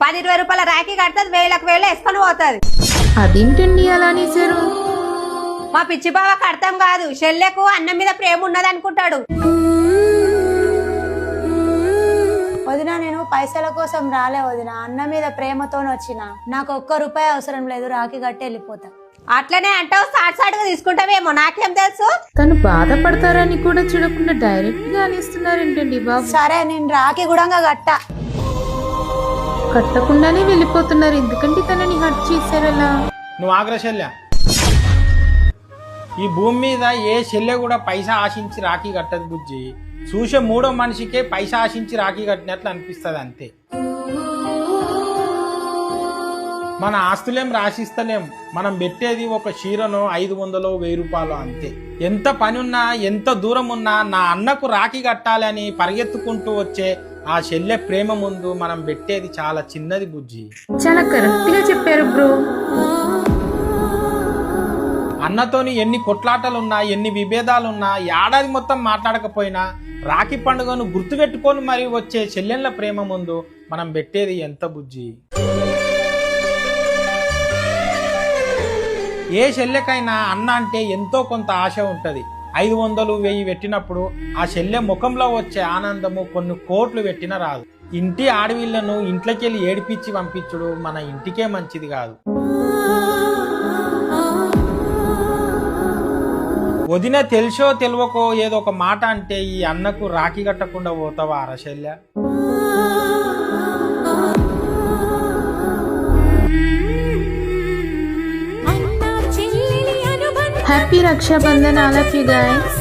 10-20 రూపాయల రాఖీ కడుతుంది, వేలకు వేలు వేసుకొని పోతుంది. అదేంటండి అలా అనేసారు? మా పిచ్చి బావకు అర్థం కాదు, చెల్లెకు అన్నం మీద ప్రేమ ఉన్నది అనుకుంటాడు. వదిన నేను పైసల కోసం రాలే వదిన, అన్న మీద ప్రేమతో వచ్చిన. నాకు ₹1 అవసరం లేదు, రాఖీ కట్టి వెళ్ళిపోతా. అట్లనే అంటావు, సాటుగా తీసుకుంటావేమో, నాకేం తెలుసు. తను బాధపడతారని కూడా చూడకుండా డైరెక్ట్ గా అనేస్తున్నారేంటండి బాబు? సరే నేను రాఖీ కూడా కట్టా. కట్టకుండానే వెళ్ళిపోతున్నారు, ఎందుకంటే తనని హర్ట్ చేశారలా? నువ్వు ఆగ్రశల్య, ఈ భూమి మీద ఏ చెల్లె కూడా పైసా ఆశించి రాఖీ కట్టదు బుజ్జి. చూసే మూడో మనిషికే పైసా ఆశించి రాఖీ కట్టినట్లు అనిపిస్తుంది అంతే. మన ఆస్తులేం రాసిస్తలేం, మనం పెట్టేది ఒక చీరనో 500 1000 రూపాయలు అంతే. ఎంత పని ఉన్నా ఎంత దూరం ఉన్నా నా అన్నకు రాఖీ కట్టాలని పరిగెత్తుకుంటూ వచ్చే ఆ చెల్లె ప్రేమ ముందు మనం పెట్టేది చాలా చిన్నది బుజ్జి. చాలా కరెక్ట్ గా చెప్పారు బ్రో. అన్నతోని ఎన్ని కొట్లాటలున్నా ఎన్ని విభేదాలున్నా ఏడాది మొత్తం మాట్లాడకపోయినా రాఖీ పండుగను గుర్తుపెట్టుకొని మరి వచ్చే చెల్లెళ్ళ ప్రేమ ముందు మనం పెట్టేది ఎంత బుజ్జి. ఏ చెల్లెకైనా అన్న అంటే ఎంతో కొంత ఆశ ఉంటుంది. 500 1000 పెట్టినప్పుడు ఆ చెల్లె ముఖంలో వచ్చే ఆనందము కొన్ని కోట్లు పెట్టినా రాదు. ఇంటి ఆడవిళ్లను ఇంట్లోకి వెళ్ళి ఏడిపించి పంపించుడు మన ఇంటికే మంచిది కాదు. వదిన తెలుసో తెలియకో ఏదో ఒక మాట అంటే ఈ అన్నకు రాఖీ కట్టకుండా పోతావా అరశల్య? Happy Raksha Bandhan all of you guys.